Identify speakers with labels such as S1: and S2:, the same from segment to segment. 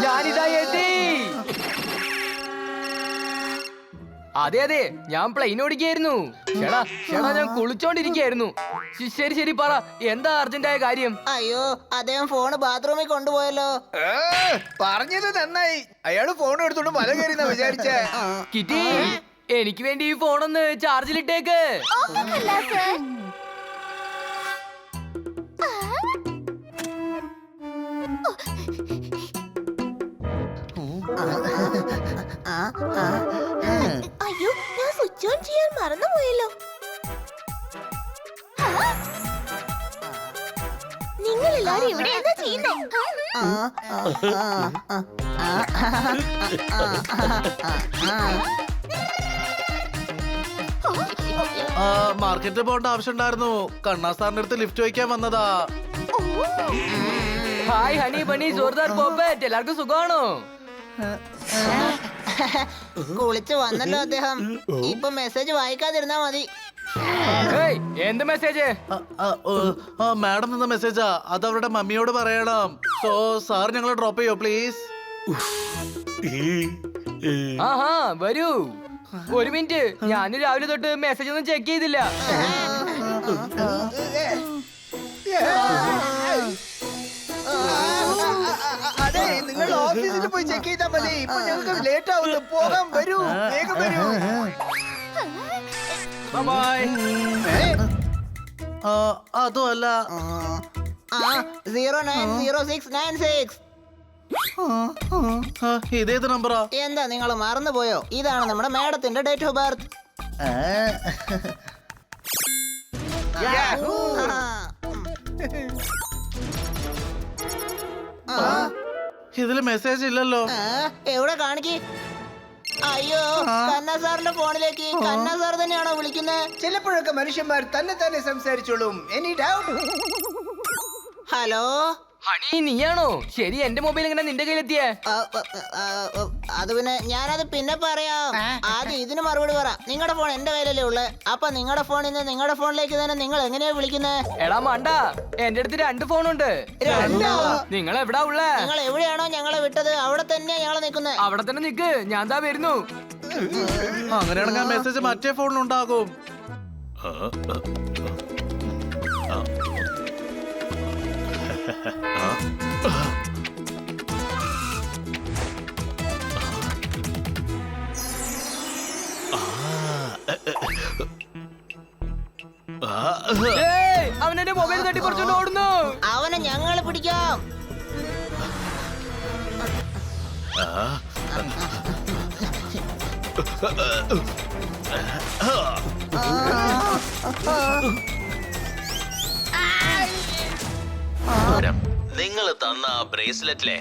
S1: ഞാനിതാ എത്തി. അതെ അതെ, ഞാൻ പ്ലെയിൻ ഓടിക്കായിരുന്നു. ചേടാ ഞാൻ കുളിച്ചോണ്ടിരിക്കായിരുന്നു. ശരി ശരി, പറ, എന്താ അർജന്റായ കാര്യം?
S2: അയ്യോ, അദ്ദേഹം ഫോണ് ബാത്റൂമിൽ കൊണ്ടുപോയല്ലോ.
S3: പറഞ്ഞത് നന്നായി. അയാള് ഫോൺ എടുത്തോണ്ട് മല കയറി വിചാരിച്ചേ.
S1: കിറ്റി, എനിക്ക് വേണ്ടി ഈ ഫോണൊന്ന് ചാർജിലിട്ടേക്ക്.
S4: അയ്യോ, ഞാൻ സ്വിച്ച് ഓൺ ചെയ്യാൻ മറന്നുപോയല്ലോ. നിങ്ങൾ എല്ലാരും ഇവിടെ എന്താ ചെയ്യുന്നേ?
S5: മാർക്കറ്റിൽ പോകേണ്ട ആവശ്യം ഉണ്ടായിരുന്നു. കണ്ണാ സാറിന്റെ അടുത്ത് ലിഫ്റ്റ് വയ്ക്കാൻ വന്നതാ.
S1: ഹായ് ഹണി ബണി, ജോർദാർ പോപ്പറ്റ്, എല്ലാവർക്കും സുഖമാണോ?
S2: കുളിച്ചു വന്നല്ലോ അദ്ദേഹം. ഇപ്പൊ മെസ്സേജ് വായിക്കാതിരുന്നാ മതി.
S1: എന്ത് മെസ്സേജ്?
S5: മാഡം തന്ന മെസ്സേജാ. അത് അവരുടെ മമ്മിയോട് പറയണം. സോ സാർ ഞങ്ങളെ ഡ്രോപ്പ് ചെയ്യോ പ്ലീസ്?
S1: ആഹാ, വരൂ. ഒരു മിനിറ്റ്, ഞാൻ രാവിലെ തൊട്ട് മെസ്സേജ് ഒന്നും ചെക്ക് ചെയ്തില്ല.
S3: അതെ, നിങ്ങൾ ഓഫീസിൽ പോയി ചെക്ക് ചെയ്താൽ മതി. ഇപ്പൊ ഞങ്ങൾക്ക് ലേറ്റ് ആവുന്നു. പോകാൻ വരൂ, വേഗം വരൂ.
S5: അതും അല്ല,
S2: 090696.
S5: ഇതേത് നമ്പറാ?
S2: എന്താ നിങ്ങൾ മറന്നുപോയോ? ഇതാണ് നമ്മുടെ മാഡത്തിന്റെ ഡേറ്റ് ഓഫ് ബർത്ത്.
S5: ഇതില് മെസ്സേജ് ഇല്ലല്ലോ.
S2: എവിടെ കാണിക്ക്? അയ്യോ, കന്ന സാറിന്റെ ഫോണിലേക്ക്. കന്ന സാർ തന്നെയാണോ വിളിക്കുന്നത്?
S3: ചിലപ്പോഴൊക്കെ മനുഷ്യന്മാർ തന്നെ സംസാരിച്ചോളും. Any doubt?
S2: ഹലോ
S1: ഹണി, നീയാണോ? ശരി, എന്റെ മൊബൈൽ എങ്ങനെ നിന്റെ കയ്യിലെത്തിയേ?
S2: അത് പിന്നെ ഞാനത് പിന്നെ പറയാം. ആദ്യം ഇതിന് മറുപടി പറ. നിങ്ങളുടെ ഫോൺ എന്റെ കയ്യിലല്ലേ ഉള്ളത്. അപ്പൊ നിങ്ങളുടെ ഫോണിൽ നിന്ന് നിങ്ങളുടെ ഫോണിലേക്ക് തന്നെ നിങ്ങൾ എങ്ങനെയാ വിളിക്കുന്നത്?
S1: എടാ മണ്ട, എന്റെ അടുത്ത് 2 ഫോണുണ്ട്. നിങ്ങൾ എവിടാ ഉള്ളേ?
S2: നിങ്ങൾ എവിടെയാണോ ഞങ്ങളെ വിട്ടത് അവിടെ തന്നെയാ ഞങ്ങള് നിൽക്കുന്നത്.
S1: അവിടെ തന്നെ നിക്ക്, ഞാൻ ദാ വരുന്നു.
S5: അങ്ങനെയാണെങ്കിൽ ആ മെസ്സേജ് മറ്റേ ഫോണിലുണ്ടാകും.
S1: അവൻ എന്റെ മൊബൈൽ തട്ടിപ്പറിച്ചോണ്ട് ഓടുന്നു.
S2: അവനെ ഞങ്ങൾ പിടിക്കാം.
S6: നിങ്ങൾ തന്ന ബ്രേസ്ലെറ്റിലെ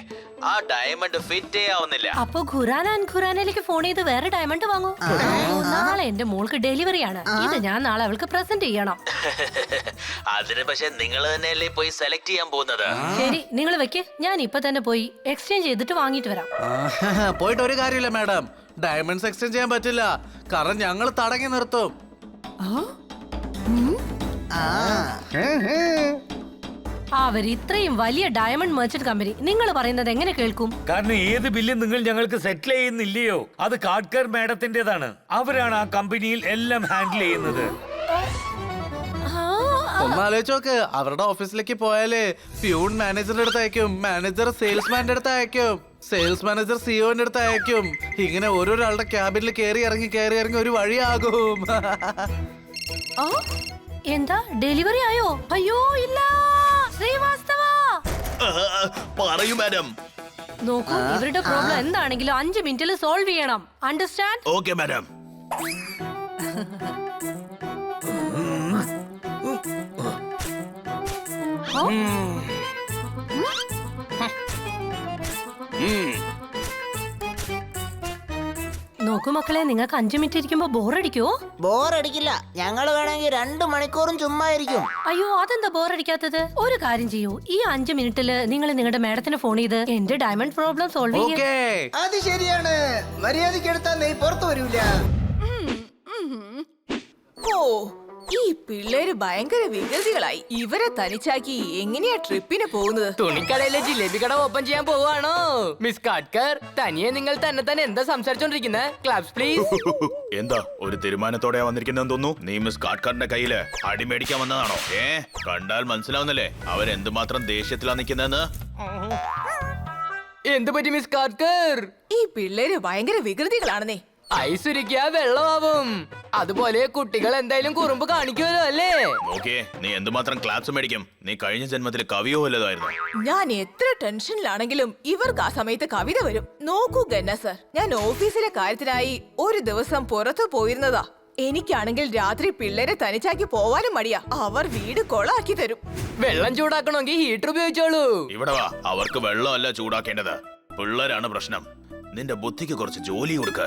S6: ആ ഡയമണ്ട് ഫിറ്റ് ആവുന്നില്ല.
S7: അപ്പൊ ഖുറാനിലേക്ക് ഫോൺ ചെയ്ത് വേറെ ഡയമണ്ട് വാങ്ങൂ. നാളെ എന്റെ മോൾക്ക് ഡെലിവറി ആണ്. ഇത് ഞാൻ നാളെ അവൾക്ക് പ്രസന്റ് ചെയ്യണം.
S6: അതിന് പക്ഷെ നിങ്ങൾ തന്നെയല്ലേ പോയി സെലക്ട് ചെയ്യാൻ പോകുന്നത്.
S7: ശരി, നിങ്ങൾ വെക്ക്. ഞാൻ ഇപ്പൊ തന്നെ പോയി എക്സ്ചേഞ്ച് ചെയ്തിട്ട് വാങ്ങിട്ട് വരാം.
S5: പോയിട്ട് ഒരു കാര്യമില്ല മാഡം. ഡയമണ്ട്സ് എക്സ്ചേഞ്ച് ചെയ്യാൻ പറ്റില്ല. കാരണം ഞങ്ങൾ തടങ്ങി നിർത്തും.
S7: അവർ ഇത്രയും വലിയ ഡയമണ്ട് മെർച്ചന്റ് കമ്പനി നിങ്ങൾ പറയുന്നത് എങ്ങനെ കേൾക്കും?
S8: കാരണം ഏത് ബില്ലും നിങ്ങൾ ഞങ്ങൾക്ക് സെറ്റിൽ ചെയ്യുന്നില്ലയോ, അത് കാഡ്കർ മാഡത്തിന്റേതാണ്. അവരാണ് ആ കമ്പനിയിൽ എല്ലാം ഹാൻഡിൽ ചെയ്യുന്നത്.
S5: ഒന്നാലോചിച്ച് നോക്ക്. അവരുടെ ഓഫീസിലേക്ക് പോയാല് പ്യൂൺ മാനേജറിന്റെ അടുത്ത് അയക്കും, മാനേജർ സെയിൽസ്മാന്റെ അടുത്ത് അയക്കും, സെയിൽസ് മാനേജർ സിഒന്റെ അടുത്ത് അയക്കും. ഇങ്ങനെ ഓരോരാളുടെ ക്യാബിനിൽ കയറി ഇറങ്ങി ഒരു വഴിയാകും.
S7: എന്താ ഡെലിവറി ആയോ? അയ്യോ ഇല്ല ശ്രീവാസ്തവ.
S6: പറയൂ മാഡം.
S7: നോക്കൂ, ഇവരുടെ പ്രോബ്ലം എന്താണെങ്കിലും 5 മിനിറ്റിൽ സോൾവ് ചെയ്യണം. അണ്ടർസ്റ്റാൻഡ്?
S6: Okay madam.
S7: നോക്കൂ മക്കളെ, നിങ്ങൾക്ക് 5 മിനിറ്റ് ഇരിക്കുമ്പോ ബോറടിക്കോ?
S2: ബോറടിക്കില്ല. ഞങ്ങൾ വേണമെങ്കിൽ 2 മണിക്കൂറും ചുമ്മാ ഇരിക്കും.
S7: അയ്യോ, അതെന്താ ബോറടിക്കാത്തത്? ഒരു കാര്യം ചെയ്യൂ, ഈ 5 മിനിറ്റില് നിങ്ങൾ നിങ്ങളുടെ മാഡത്തിന് ഫോൺ ചെയ്ത് എന്റെ ഡയമണ്ട് പ്രോബ്ലം സോൾവ് ചെയ്യും.
S3: അത് ശരിയാണ്. മര്യാദക്ക് എടുത്താൽ നീ പുറത്തു വരൂല.
S2: ഓ,
S9: ഈ പിള്ളേര് ഭയങ്കര വികൃതികളായി. ഇവരെ തനിച്ചാക്കി എങ്ങനെയാ ട്രിപ്പിന് പോകുന്നത്?
S1: തുണിക്കടയിലെ ജിലേബി കട ഓപ്പൺ ചെയ്യാൻ പോവാണോ മിസ് കാട്ട്കർ? തനിയെ നിങ്ങൾ തന്നെ എന്താ സംസാരിച്ചോണ്ടിരിക്കുന്നത്? Claps please.
S10: എന്താ ഒരു തീരുമാനത്തോടെയാ വന്നിരിക്കുന്നതെന്ന് തോന്നുന്നു. നീ മിസ് കാട്ട്കാറിന്റെ കയ്യില് അടിമേടിക്കാൻ വന്നതാണോ? കണ്ടാൽ മനസ്സിലാവുന്നല്ലേ അവരെന്തുമാത്രം ദേഷ്യത്തിലാ നിൽക്കുന്നതെന്ന്.
S1: എന്ത് പറ്റി മിസ് കാട്ട്കർ?
S9: ഈ പിള്ളേര് ഭയങ്കര വികൃതികളാണെന്നേ.
S1: ഐസുരിക്കാ വെള്ളമാവും. അതുപോലെ കുട്ടികൾ എന്തായാലും കുറുമ്പ് കാണിക്കുമല്ലോ അല്ലേ?
S10: നോക്കിയേ, നീ എന്തുമാത്രം ക്ലാപ്സ് മേടിക്കും. നീ കഴിഞ്ഞ ജന്മത്തിൽ കവിയോ വല്ലതായിരുന്നു.
S9: ഞാൻ എത്ര ടെൻഷനിലാണെങ്കിലും ഇവർക്ക് ആ സമയത്ത് കവിത വരും. നോക്കൂ ഗന്ന സർ, ഞാൻ ഓഫീസിലെ കാര്യത്തിനായി ഒരു ദിവസം പുറത്തു പോയിരുന്നതാ. എനിക്കാണെങ്കിൽ രാത്രി പിള്ളേരെ തനിച്ചാക്കി പോവാനും മടിയാ. അവർ വീട് കൊളാക്കി തരും.
S1: വെള്ളം ചൂടാക്കണമെങ്കിൽ ഹീറ്റർ ഉപയോഗിച്ചോളൂ.
S10: ഇവിടെ വാ, അവർക്ക് വെള്ളമല്ല ചൂടാക്കേണ്ടത്, പിള്ളേരാണ് പ്രശ്നം. നിന്റെ ബുദ്ധിക്ക് കുറച്ച് ജോലി കൊടുക്ക.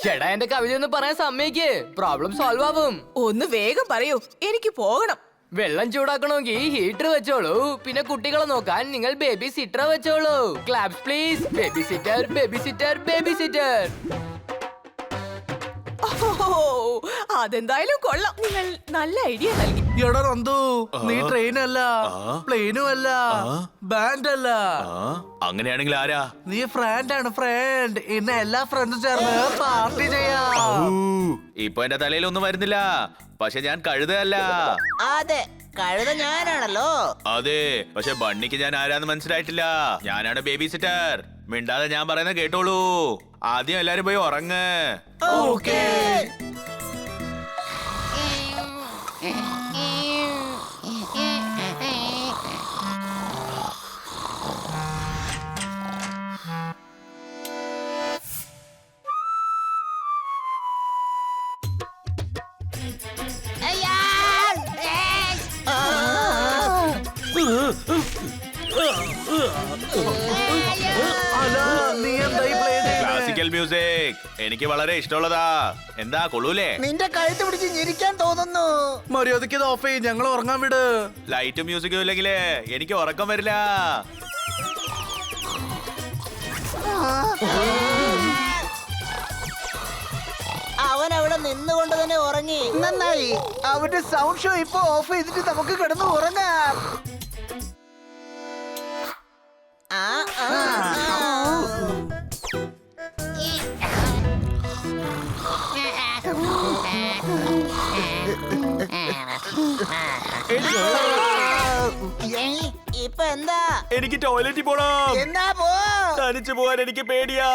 S1: ചേട്ടാ എന്റെ കവിത ഒന്ന് പറയാൻ സമ്മതിക്ക്, പ്രോബ്ലം സോൾവ് ആവും.
S9: ഒന്ന് വേഗം പറയൂ, എനിക്ക് പോകണം.
S1: വെള്ളം ചൂടാക്കണമെങ്കിൽ ഹീറ്റർ വെച്ചോളൂ. പിന്നെ കുട്ടികളെ നോക്കാൻ നിങ്ങൾ ബേബി സിറ്റർ വെച്ചോളൂ. Claps please. Baby sitter, baby sitter, baby sitter.
S9: അതെന്തായാലും കൊള്ളാം. നിങ്ങൾ നല്ല ഐഡിയ നൽകി.
S5: എടാ നന്ദു, നീ ട്രെയിനല്ല, പ്ലെയിനും അല്ല, ബാൻഡ് അല്ല.
S10: അങ്ങനെയാണെങ്കിൽ ആരാ?
S5: നീ ഫ്രണ്ട് ആണ്, ഫ്രണ്ട്. ഇന്ന് എല്ലാ ഫ്രണ്ട്സും ചേർന്ന് പാർട്ടി ചെയ്യാം.
S10: ഇപ്പൊ എന്റെ തലയിൽ ഒന്നും വരുന്നില്ല, പക്ഷെ ഞാൻ കഴുതയല്ല.
S2: അതെ, കഴുത ഞാനാണല്ലോ.
S10: അതെ, പക്ഷെ ബണ്ണിക്ക് ഞാൻ ആരാന്ന് മനസ്സിലായിട്ടില്ല. ഞാനാണ് ബേബി സിറ്റർ. മിണ്ടാതെ ഞാൻ പറയുന്നത് കേട്ടോളൂ. ആദ്യം എല്ലാരും പോയി ഉറങ്ങ്.
S5: ഓക്കേ.
S10: ക്ലാസിക്കൽ മ്യൂസിക് എനിക്ക് വളരെ ഇഷ്ടമുള്ളതാ. എന്താ കൊള്ളൂലേ?
S3: നിന്റെ കഴുത്ത് പിടിച്ച് ഞെരിക്കാൻ തോന്നുന്നു.
S5: മര്യാദയ്ക്ക് ഇത് ഓഫ് ചെയ്യും, ഞങ്ങൾ ഉറങ്ങാൻ വിട്.
S10: ലൈറ്റും മ്യൂസിക്കും ഇല്ലെങ്കിലേ എനിക്ക് ഉറക്കം വരില്ല.
S2: അവൻ അവിടെ നിന്നുകൊണ്ട് തന്നെ ഉറങ്ങി.
S3: നന്നായി, അവന്റെ സൗണ്ട് ഷോ ഇപ്പൊ ഓഫ് ചെയ്തിട്ട് നമുക്ക് കിടന്ന് ഉറങ്ങാം.
S2: ആ, ആ, ആ. ഇപ്പൊ എന്താ?
S10: എനിക്ക് ടോയ്ലറ്റിൽ പോണം.
S3: എന്നാ പോ.
S10: തനിച്ചു പോവാൻ എനിക്ക് പേടിയാ.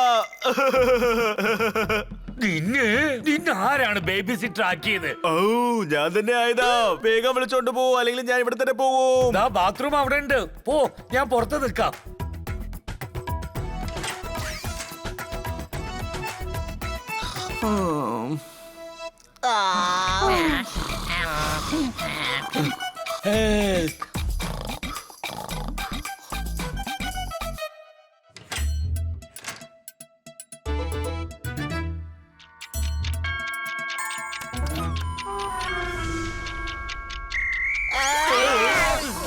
S8: നിന്നെ ആരാണ് ബേബി സിറ്റർ ആക്കിയത്?
S10: ഓ, ഞാൻ തന്നെ ആയതാ. വേഗം വിളിച്ചോണ്ട് പോവോ, അല്ലെങ്കിൽ ഞാൻ ഇവിടെ തന്നെ പോവും.
S8: ബാത്റൂം അവിടെ ഉണ്ട്, പോ. ഞാൻ പുറത്ത് നിൽക്കാം.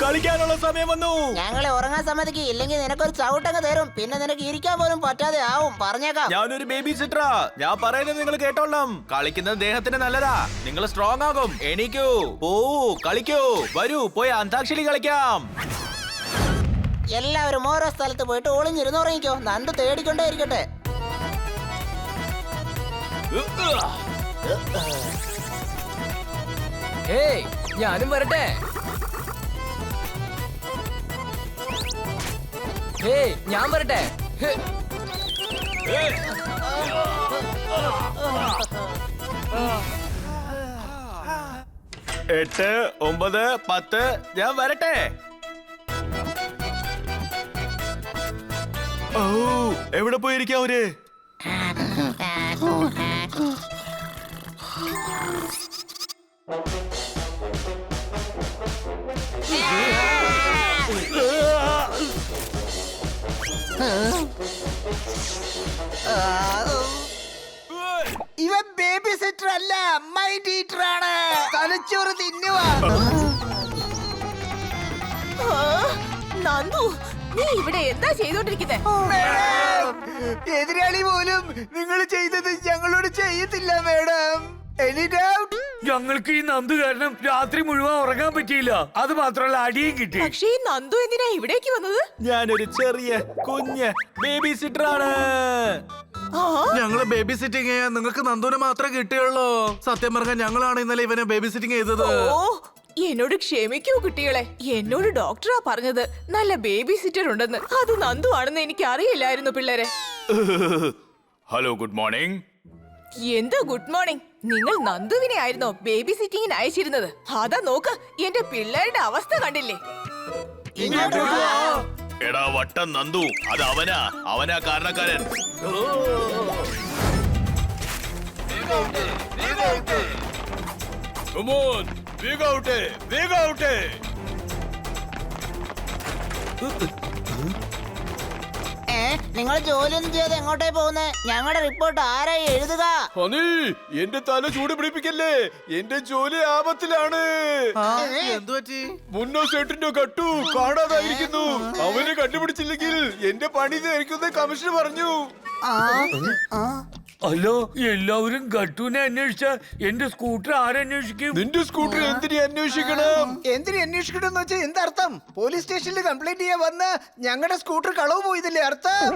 S10: കളിക്കാനുള്ള സമയം വന്നു.
S2: ഞങ്ങളെ ഉറങ്ങാൻ സമ്മതിക്ക്, ഇല്ലെങ്കിൽ നിനക്കൊരു ചവിട്ടങ്ങ് തരും. പിന്നെ നിനക്ക് ഇരിക്കാൻ പോലും പറ്റാതെ ആവും, പറഞ്ഞേക്കാം.
S10: ഞാനൊരു ബേബി സിറ്ററാ. ഞാൻ പറയുന്നത് നിങ്ങൾ കേട്ടോളാം. കളിക്കുന്നത് ദേഹത്തിന് നല്ലതാ. നിങ്ങൾ സ്ട്രോങ് ആകും. എണീക്കൂ, പോവൂ, കളിക്കൂ. വരൂ, പോയി അന്താക്ഷരി കളിക്കാം.
S2: എല്ലാവരും ഓരോ സ്ഥലത്ത് പോയിട്ട് ഒളിഞ്ഞിരുന്ന് ഉറങ്ങിക്കോ. നന്ദു തേടിക്കൊണ്ടേ ഇരിക്കട്ടെ.
S1: ഏയ്, ഞാനും വരട്ടെ. ഏയ്, ഞാൻ വരട്ടെ. ഹ്.
S10: 8, 9, 10. ഞാൻ വരട്ടെ. ഓ, എവിടെ പോയിരിക്കാം അവര്?
S3: ഇവൻ ബേബി സിറ്റർ അല്ല, മൈൻഡ് ഈറ്റർ ആണ്. തലച്ചോറ് തിന്നുവാ.
S9: നന്ദു, നീ ഇവിടെ എന്താ ചെയ്തോണ്ടിരിക്കുന്നത്?
S3: എതിരാളി പോലും നിങ്ങൾ ചെയ്തത് ഞങ്ങളോട് ചെയ്യത്തില്ല മാഡം. Any doubt?
S8: ഞങ്ങൾക്ക് ഈ നന്ദു കാരണം രാത്രി മുഴുവൻ ഉറങ്ങാൻ പറ്റിയില്ല. അത് മാത്രമല്ല അടിയും കിട്ടി.
S9: പക്ഷേ ഈ നന്ദു എന്തിനാ ഇവിടേക്ക് വന്നത്?
S10: ഞാനൊരു ചെറിയ കുഞ്ഞ് ബേബി സിറ്റർ ആണ്.
S5: ഞങ്ങള് ബേബി സിറ്റിംഗ് ചെയ്യാൻ നിങ്ങൾക്ക് നന്ദുവിനെ മാത്രമേ കിട്ടിയുള്ളൂ. സത്യം പറഞ്ഞാൽ ഞങ്ങളാണ് ഇന്നലെ ഇവനെ ബേബി സിറ്റിംഗ് ചെയ്തത്.
S9: ഓ എന്നോട് ക്ഷമിക്കൂ കുട്ടികളെ. എന്നോട് ഡോക്ടറാ പറഞ്ഞത് നല്ല ബേബി സിറ്റർ ഉണ്ടെന്ന്. അത് നന്ദു ആണെന്ന് എനിക്ക് അറിയില്ലായിരുന്നു പിള്ളേരെ.
S10: Hello, good morning.
S9: എന്താ ഗുഡ് മോർണിംഗ്? നിങ്ങൾ നന്ദുവിനെ ആയിരുന്നോ ബേബി സിറ്റിങ്ങിന് അയച്ചിരുന്നത്? അതാ നോക്ക്, എന്റെ പിള്ളേരുടെ അവസ്ഥ കണ്ടില്ലേ?
S10: എടാ വട്ടം നന്ദു, അത് അവനാ കാരണക്കാരൻ. Come on, big out, big out.
S2: നിങ്ങൾ ജോലിയൊന്നും ചെയ്യാതെ എങ്ങോട്ടേ പോകുന്നേ? ഞങ്ങളുടെ റിപ്പോർട്ട് ആരായി എഴുതുക?
S10: എന്റെ തല ചൂട് പിടിപ്പിക്കല്ലേ, എന്റെ ജോലി ആപത്തിലാണ്.
S5: എന്തു പറ്റി?
S10: മുന്നോ സേട്ടിന്റെ കട്ടു കാണാതായിരിക്കുന്നു. അവനെ കണ്ടുപിടിച്ചില്ലെങ്കിൽ എന്റെ പണി ധരിക്കുന്ന കമ്മീഷണർ പറഞ്ഞു.
S8: അല്ലോ, എല്ലാവരും ഗട്ടുവിനെ അന്വേഷിച്ച എന്റെ സ്കൂട്ടർ ആരന്വേഷിക്കും?
S10: നിന്റെ സ്കൂട്ടർ എന്തിനെ അന്വേഷിക്കണം?
S3: എന്തിനു അന്വേഷിക്കണം എന്ന് വെച്ചാൽ എന്തർത്ഥം? പോലീസ് സ്റ്റേഷനിൽ കംപ്ലൈന്റ് ചെയ്യാൻ വന്ന് ഞങ്ങളുടെ സ്കൂട്ടർ കളവ് പോയതല്ലേ അർത്ഥം?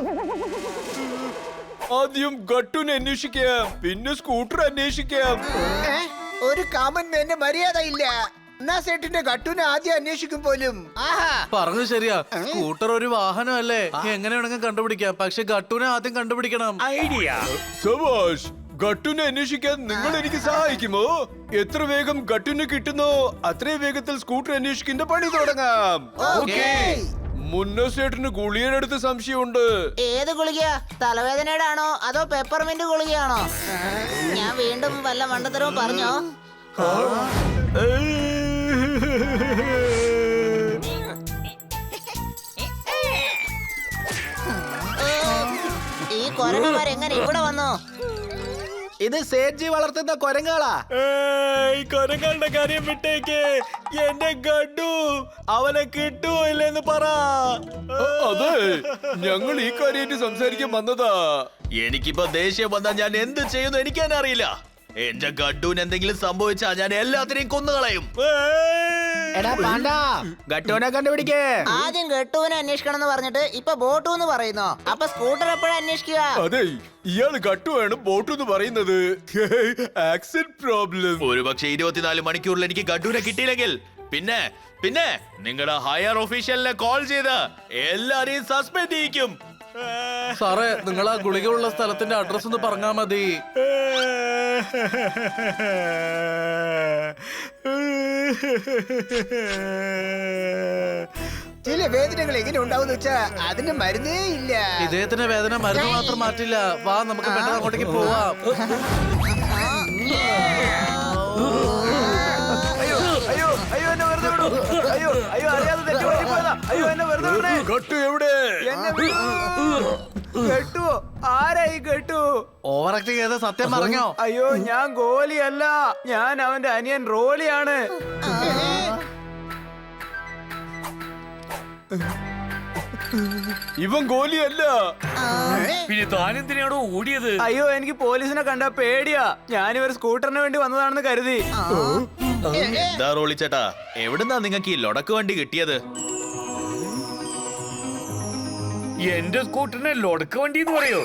S10: ആദ്യം ഗട്ടുവിനെ അന്വേഷിക്കാം, പിന്നെ സ്കൂട്ടർ അന്വേഷിക്കാം.
S3: ഒരു കാമൻ എന്നെ മര്യാദ ഇല്ല. എന്നാ സേട്ടിന്റെ ഗട്ടുവിനെ ആദ്യം അന്വേഷിക്കും പോലും. ആഹാ,
S5: പറഞ്ഞു ശരിയാ. സ്കൂട്ടർ ഒരു വാഹനമല്ലേ, എങ്ങനെ വേണമെങ്കിൽ കണ്ടുപിടിക്കാം. പക്ഷെ ഗട്ടുവിനെ ആദ്യം കണ്ടുപിടിക്കണം.
S8: ഐഡിയ.
S10: സബാഷ്. ഗട്ടുവിനെ അന്വേഷിക്കാൻ നിങ്ങൾ എനിക്ക് സഹായിക്കുമോ? എത്ര വേഗം ഗട്ടുവിനെ കിട്ടുന്നോ അത്രയും വേഗത്തിൽ സ്കൂട്ടർ അന്വേഷിക്കുന്ന പണി തുടങ്ങാം. മുന്നോ സേട്ടിന് ഗുളിയുടെ അടുത്ത് സംശയമുണ്ട്.
S2: ഏത് ഗുളിക? തലവേദനയുടെ ആണോ അതോ പെപ്പർമിന്റ് ഗുളികയാണോ? ഞാൻ വീണ്ടും വല്ല മണ്ടത്തരവും പറഞ്ഞോ? ഈ കൊരങ്ങന്മാരെങ്ങനെ ഇവിടെ വന്നു?
S3: ഇത് സേഠ്ജി വളർത്തുന്ന കൊരങ്ങാളാ.
S10: കൊരങ്ങളുടെ കാര്യം വിട്ടേക്ക്. എന്റെ ഗഡു അവനെ കിട്ടുമോ ഇല്ലെന്ന് പറ. അതെ, ഞങ്ങൾ ഈ കാര്യമായിട്ട് സംസാരിക്കാൻ വന്നതാ. എനിക്കിപ്പോ ദേഷ്യം വന്നാ ഞാൻ എന്ത് ചെയ്യുന്നു എനിക്ക് തന്നെ അറിയില്ല. എന്റെ ഗഡുവിന് എന്തെങ്കിലും സംഭവിച്ചാ ഞാൻ എല്ലാത്തിനെയും കൊന്നുകളയും.
S3: ഗട്ടുവിനെ കണ്ടുപിടിക്കേ.
S2: ആദ്യം ഗട്ടുവിനെ അന്വേഷിക്കണം എന്ന് പറഞ്ഞിട്ട് ഇപ്പൊ ബോട്ടു എന്ന് പറയുന്നോ? അപ്പൊ സ്കൂട്ടർ എപ്പോഴാ അന്വേഷിക്കുക?
S10: അതെ, ഇയാള് ഗട്ടുവാണ് ബോട്ടു എന്ന് പറയുന്നത്. Accident problem. ഒരുപക്ഷെ 24 മണിക്കൂറിൽ എനിക്ക് ഗഡുവിനെ കിട്ടിയില്ലെങ്കിൽ പിന്നെ നിങ്ങളുടെ ഹയർ ഒഫീഷ്യലിനെ കോൾ ചെയ്ത് എല്ലാരെയും സസ്പെൻഡ് ചെയ്യിക്കും.
S5: സാറേ, നിങ്ങൾ ആ ഗുളിക ഉള്ള സ്ഥലത്തിന്റെ അഡ്രസ് ഒന്ന് പറഞ്ഞാ മതി.
S3: ചില വേദനകൾ എങ്ങനെ ഉണ്ടാവും വെച്ചാ അതിന് മരുന്നേ ഇല്ല.
S5: ഇദ്ദേഹത്തിന്റെ വേദന മരുന്ന് മാത്രം മാറ്റില്ല. വാ, നമുക്ക് പെട്ടെന്ന് അങ്ങോട്ടേക്ക് പോവാം.
S3: അയ്യോ എന്നെ വെറുതെ വിടൂ. അയ്യോ അറിയാതെ തെറ്റുപറ്റിപ്പോയതാ. അയ്യോ എന്നെ വെറുതെ വിടണേ.
S10: ഗട്ടു എവിടെ?
S3: കേട്ടു? ആരായി കേട്ടു?
S5: ഓവർ ആക്ടിങ് ചെയ്ത സത്യം പറഞ്ഞോ?
S3: അയ്യോ, ഞാൻ ഗോലിയല്ല, ഞാൻ അവന്റെ അനിയൻ റോളിയാണ്.
S10: ഇവൻ ഗോലിയല്ല.
S8: പിന്നെ താനെന്തിനാണോ ഓടിയത്?
S3: അയ്യോ, എനിക്ക് പോലീസിനെ കണ്ട പേടിയാ. ഞാനിവർ സ്കൂട്ടറിന് വേണ്ടി വന്നതാണെന്ന് കരുതി.
S10: എന്താ റോളി ചേട്ടാ, എവിടുന്നാ നിങ്ങൾക്ക് ഈ ലൊടക്ക് വണ്ടി കിട്ടിയത്?
S8: എന്റെ സ്കൂട്ടറിനെ ലൊടക്ക് വണ്ടി എന്ന് പറയോ?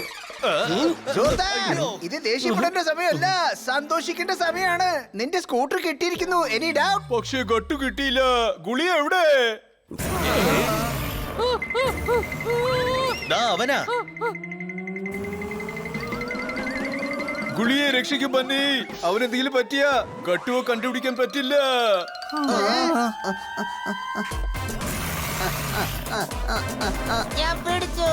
S3: ഇത് ദേഷ്യപ്പെടേണ്ട സമയമല്ല, സന്തോഷിക്കേണ്ട സമയമാണ്. നിന്റെ സ്കൂട്ടർ കിട്ടിയിരിക്കുന്നു. Any doubt?
S10: പക്ഷേ ഗട്ടു കിട്ടിയില്ല. ഗുളിയ എവിടെ? അവനാ ഗുളിയെ രക്ഷിക്കും പന്നി. അവനെന്തെങ്കിലും പറ്റിയ ഗട്ടുവോ കണ്ടുപിടിക്കാൻ പറ്റില്ല.
S2: ഞാൻ പിടിച്ചു.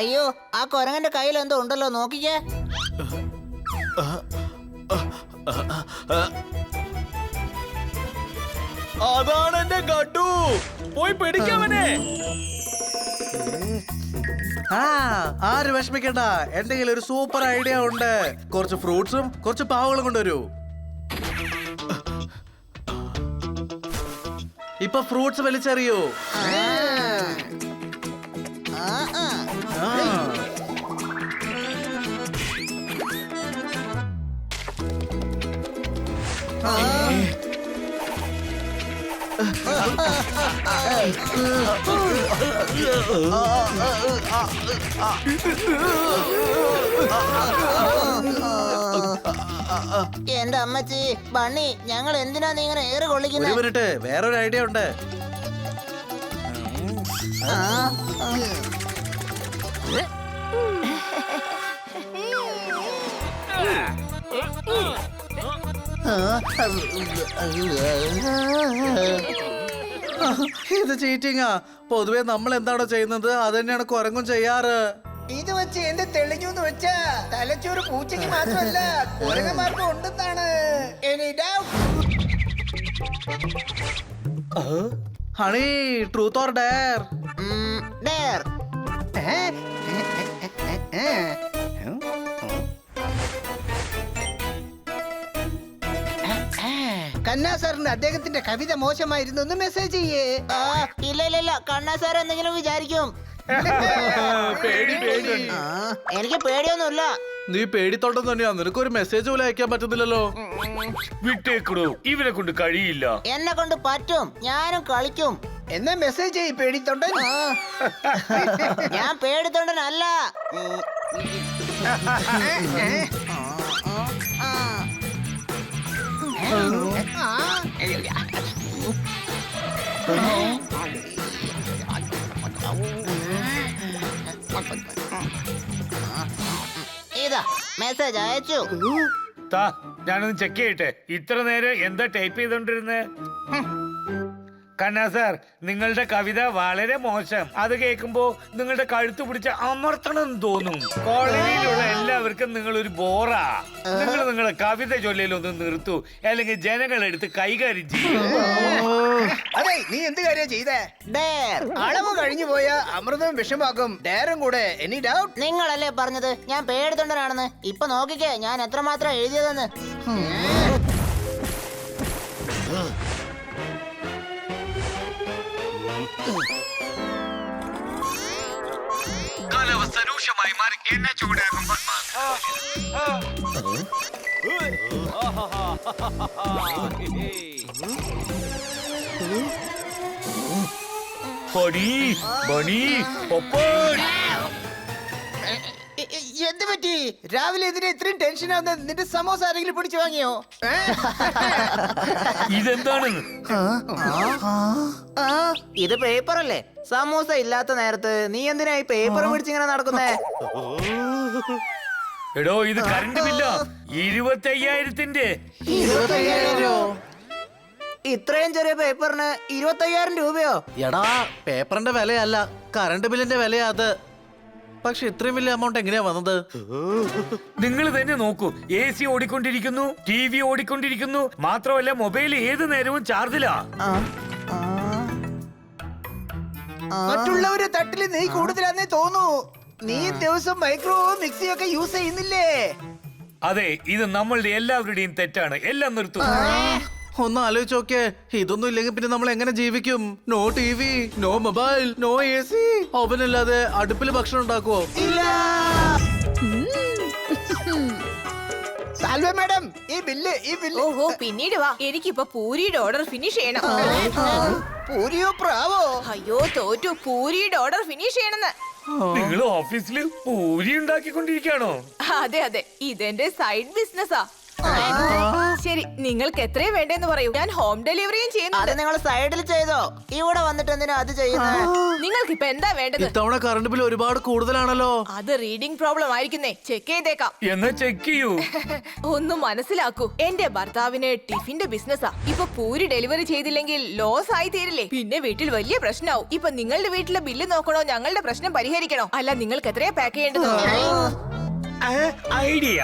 S2: അയ്യോ ആ കൊരങ്ങന്റെ കയ്യിൽ എന്തോ ഉണ്ടല്ലോ, നോക്കിക്കേ.
S10: അതാണ് എന്റെ ഗഡു. പോയി പിടിക്കാവനെ.
S5: ആര് വിഷമിക്കണ്ട, എന്റെ കയ്യിൽ ഒരു സൂപ്പർ ഐഡിയ ഉണ്ട്. കുറച്ച് ഫ്രൂട്ട്സും കുറച്ച് പാവകളും കൊണ്ടുവരൂ. ഇപ്പൊ ഫ്രൂട്ട്സ് വലിച്ചെറിയൂ.
S2: എന്റെ അമ്മച്ചി, ബണ്ണി, ഞങ്ങൾ എന്തിനാ നീ ഇങ്ങനെ ഏറ്
S5: ഒരു
S2: കൊള്ളിക്കുന്നത്?
S5: മിനിറ്റ്, വേറൊരു ഐഡിയ ഉണ്ട്. ഇത് ചീറ്റിങ്ങാ. പൊതുവെ നമ്മൾ എന്താണോ ചെയ്യുന്നത് അത് തന്നെയാണ് കുരങ്ങും ചെയ്യാറ്.
S3: ഇത് വെച്ച് എന്റെ തെളിഞ്ഞു എന്ന് വെച്ചാ തലച്ചോറ് പൂച്ചയ്ക്ക് മാത്രമല്ല കുരങ്ങന്മാർക്കും ഉണ്ടെന്നാണ്.
S5: Honey, truth or dare?
S2: Dare.
S3: കന്നാ സാറിന് അദ്ദേഹത്തിന്റെ കവിത മോശമായിരുന്നു, ഒന്ന് മെസ്സേജ് ചെയ്യേ.
S2: ഇല്ല ഇല്ല ഇല്ല, കണ്ണാ സാർ എന്തെങ്കിലും വിചാരിക്കും. എനിക്ക് പേടിയൊന്നുമില്ല.
S5: നീ പേടിത്തോട്ടം തന്നെയാ, നിനക്കൊരു മെസ്സേജ് പോലും അയക്കാൻ പറ്റുന്നില്ലല്ലോ.
S8: വിട്ടേക്കടോ, ഇവരെ കൊണ്ട് കഴിയില്ല.
S2: എന്നെ കൊണ്ട് പറ്റും, ഞാനും കളിക്കും.
S3: എന്നാ മെസ്സേജ് ചെയ്യ് പേടിത്തൊണ്ടൻ.
S2: ഞാൻ പേടിത്തൊണ്ടനല്ല. ഇതാ മെസ്സേജ് അയച്ചു.
S8: താ, ഞാനൊന്ന് ചെക്ക് ചെയ്യട്ടെ. ഇത്ര നേരം എന്താ ടൈപ്പ് ചെയ്തോണ്ടിരുന്നേ? കണ്ണാ സാർ, നിങ്ങളുടെ കവിത വളരെ മോശം. അത് കേൾക്കുമ്പോ നിങ്ങളുടെ കഴുത്ത് പിടിച്ച് അമർത്തണം എന്ന് തോന്നും. കോളനിയിലുള്ള എല്ലാവർക്കും നിങ്ങൾ ഒരു ബോറാ. നിങ്ങൾ നിങ്ങളെ കവിത ചൊല്ലലൊന്ന് നിർത്തൂ, അല്ലെങ്കിൽ ജനങ്ങൾ എടുത്ത് കൈകാര്യം ചെയ്യും.
S3: അതെ, നീ എന്ത് കാര്യം ചെയ്തേ?
S2: ഡെയർ.
S3: അളവ് കഴിഞ്ഞു പോയ അമൃതം വിഷമാക്കും. ഡയറും കൂടെ. Any doubt?
S2: നിങ്ങളല്ലേ പറഞ്ഞത് ഞാൻ പേടിത്തൊണ്ടനാണെന്ന്. ഇപ്പൊ നോക്കിക്കേ ഞാൻ എത്രമാത്രം എഴുതിയതെന്ന്.
S8: കാലാവസ്ഥ രൂക്ഷമായി മാറി എന്നെ ചൂടാകുമ്പോൾ
S3: എന്ത് പറ്റി? രാവിലെ ഇതിന് ഇത്രയും ടെൻഷൻ ആവുന്നത്? നിന്റെ സമോസ ആരെങ്കിലും പിടിച്ചു വാങ്ങിയോ?
S8: ഇതെന്താണ്?
S2: ഇത് പേപ്പർ അല്ലേ? സമൂസ ഇല്ലാത്ത നേരത്ത് നീ എന്തിനാ ഈ പേപ്പർ പിടിച്ചിങ്ങനെ നടക്കുന്നേ?
S8: എടോ, ഇത് കറണ്ട് ബില്ല 25,000-ന്റെ.
S2: ഇത്രയും ചെറിയ പേപ്പറിന് 25,000 രൂപയോ?
S5: എടാ, പേപ്പറിന്റെ വിലയല്ല, കറണ്ട് ബില്ലിന്റെ വിലയാ അത്. പക്ഷെ ഇത്രയും വലിയ എമൗണ്ട് എങ്ങനെയാ വന്നത്?
S8: നിങ്ങൾ തന്നെ നോക്കൂ. AC ഓടിക്കൊണ്ടിരിക്കുന്നു, TV ഓടിക്കൊണ്ടിരിക്കുന്നു, മാത്രമല്ല മൊബൈൽ ഏത് നേരവും ചാർജിലാ.
S3: മറ്റുള്ളവരെ തട്ടില് നീ കൂടുതലാന്നേ തോന്നൂ. നീ ദിവസം മൈക്രോവേവ് മിക്സി ഒക്കെ യൂസ് ചെയ്യുന്നില്ലേ?
S8: അതെ, ഇത് നമ്മളുടെ എല്ലാവരുടെയും തെറ്റാണ്. എല്ലാം നിർത്തും.
S5: ഒന്ന് ആലോചിച്ച് നോക്കിയേ, ഇതൊന്നും ഇല്ലെങ്കിൽ പിന്നെ നമ്മൾ എങ്ങനെ ജീവിക്കും? No TV, no mobile, no AC. അവനല്ലാതെ അടുപ്പിൽ ഭക്ഷണം ഉണ്ടാക്കുവോ?
S3: സാൽവേ മാഡം, ഈ ബില്ല്.
S9: ഓഹോ, പിന്നീട് വാ. എനിക്കിപ്പോ പൂരിയുടെ ഓർഡർ ഫിനിഷ് ചെയ്യണം.
S3: പൂരിയോ പ്രാവോ?
S9: അയ്യോ, തോറ്റു. പൂരിയുടെ ഓർഡർ ഫിനിഷ് ചെയ്യണമെന്ന്.
S8: നിങ്ങൾ ഓഫീസിൽ പൂരി ഉണ്ടാക്കിക്കൊണ്ടിരിക്കുകയാണോ?
S9: അതെ അതെ, ഇതെന്റെ സൈഡ് ബിസിനസ്സാ. ശരി, നിങ്ങൾക്ക് എത്രയും വേണ്ടെന്ന് പറയൂ. ഞാൻ ഹോം ഡെലിവറിയും
S2: അത്
S9: ചെയ്യുന്നുണ്ട്.
S2: നിങ്ങൾ സൈഡിൽ ചെയ്തോ, ഇവിടെ വന്നിട്ട് എന്തിനാ അത് ചെയ്യുന്നത്?
S9: നിങ്ങൾക്ക് ഇപ്പൊ എന്താ വേണ്ടത്?
S5: ഇത്തവണ കറണ്ട് ബിൽ ഒരുപാട് കൂടുതലാണല്ലോ.
S9: അത് റീഡിംഗ് പ്രോബ്ലം ആയിരിക്കുന്നേ. ചെക്ക് ചെയ്തേക്കാം.
S8: എന്നാ ചെക്ക് ചെയ്യൂ.
S9: ഒന്ന് മനസ്സിലാക്കൂ, എന്റെ ഭർത്താവിന് ടിഫിന്റെ ബിസിനസ്സാ. ഇപ്പൊ പൂരി ഡെലിവറി ചെയ്തില്ലെങ്കിൽ ലോസ് ആയി തീരില്ലേ? പിന്നെ വീട്ടിൽ വലിയ പ്രശ്നമാവും. ഇപ്പൊ നിങ്ങളുടെ വീട്ടിലെ ബില്ല് നോക്കണോ, ഞങ്ങളുടെ പ്രശ്നം പരിഹരിക്കണോ? അല്ല, നിങ്ങൾക്ക് എത്രയാ പാക്ക് ചെയ്യേണ്ടത്?
S8: ഐഡിയ.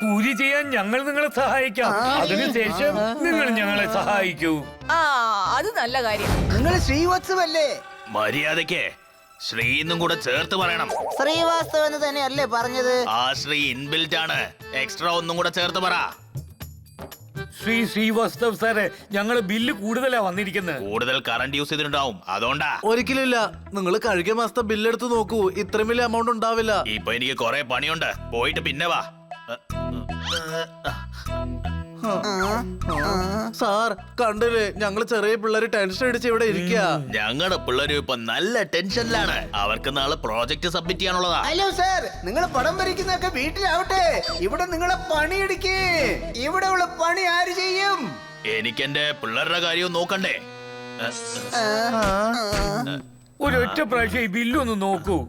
S8: പൂരി ചെയ്യാൻ ഞങ്ങൾ നിങ്ങളെ സഹായിക്കാം. അതിനുശേഷം നിങ്ങൾ ഞങ്ങളെ സഹായിക്കൂ.
S9: ആ, അത് നല്ല കാര്യം.
S3: നിങ്ങൾ ശ്രീവത്സവല്ലേ?
S6: മര്യാദയ്ക്ക് ശ്രീന്നും കൂടെ ചേർത്ത് പറയണം.
S2: ശ്രീവാസ്തവ് എന്ന് തന്നെയല്ലേ പറഞ്ഞത്?
S6: ആ ശ്രീ ഇൻബിൽറ്റ് ആണ്. എക്സ്ട്രാ ഒന്നും കൂടെ ചേർത്ത് പറ.
S8: ശ്രീവാസ്തവ് സാറേ, ഞങ്ങള് ബില്ല് കൂടുതലാ വന്നിരിക്കുന്നത്.
S6: കൂടുതൽ കറണ്ട് യൂസ് ചെയ്തിട്ടുണ്ടാവും, അതുകൊണ്ടാ.
S5: ഒരിക്കലില്ല. നിങ്ങൾ കഴുകിയ മാസത്തെ ബില്ലെടുത്ത് നോക്കൂ, ഇത്രയും വലിയ എമൗണ്ട് ഉണ്ടാവില്ല.
S6: ഇപ്പൊ എനിക്ക് കൊറേ പണിയുണ്ട്, പോയിട്ട് പിന്നെ വാ.
S5: സാർ കണ്ടില്ലേ, ഞങ്ങള് ചെറിയ പിള്ളേര് ടെൻഷൻ അടിച്ച് ഇവിടെ ഇരിക്കുക.
S6: ഞങ്ങളുടെ പിള്ളേര് ഇപ്പൊ നല്ല ടെൻഷനിലാണ്. അവർക്ക് നാളെ പ്രോജക്റ്റ് സബ്മിറ്റ് ചെയ്യാനുള്ളതാ.
S3: ഹലോ സാർ, നിങ്ങൾ പടം വരയ്ക്കുന്നതൊക്കെ വീട്ടിലാവട്ടെ. ഇവിടെ നിങ്ങളെ പണിയെടുക്കേ. ഇവിടെ ഉള്ള പണി ആര് ചെയ്യും?
S6: എനിക്ക് എന്റെ പിള്ളേരുടെ കാര്യവും നോക്കണ്ടേ.
S8: ഒരൊറ്റ പ്രാവശ്യം ഈ ബില്ലൊന്ന് നോക്കൂ.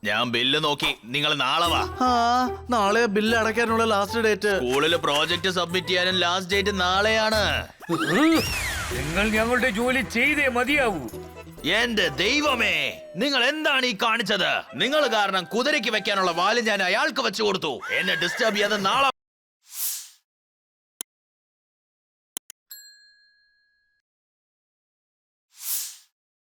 S6: ഞാൻ ബില്ല് നോക്കി, നിങ്ങൾ നാളെ വാ.
S5: നാളെ ബില്ല് അടയ്ക്കാനുള്ള ലാസ്റ്റ് ഡേറ്റ്.
S6: സ്കൂളില് പ്രോജക്റ്റ് സബ്മിറ്റ് ചെയ്യാനും ലാസ്റ്റ് ഡേറ്റ് നാളെയാണ്.
S8: നിങ്ങൾ ഞങ്ങളുടെ ജോലി ചെയ്തേ മതിയാവൂ.
S6: എന്റെ ദൈവമേ, നിങ്ങൾ എന്താണ് ഈ കാണിച്ചത്? നിങ്ങൾ കാരണം കുതിരയ്ക്ക് വെക്കാനുള്ള വാല് ഞാൻ അയാൾക്ക് വെച്ചു കൊടുത്തു. എന്നെ ഡിസ്റ്റർബ് ചെയ്യാതെ നാളെ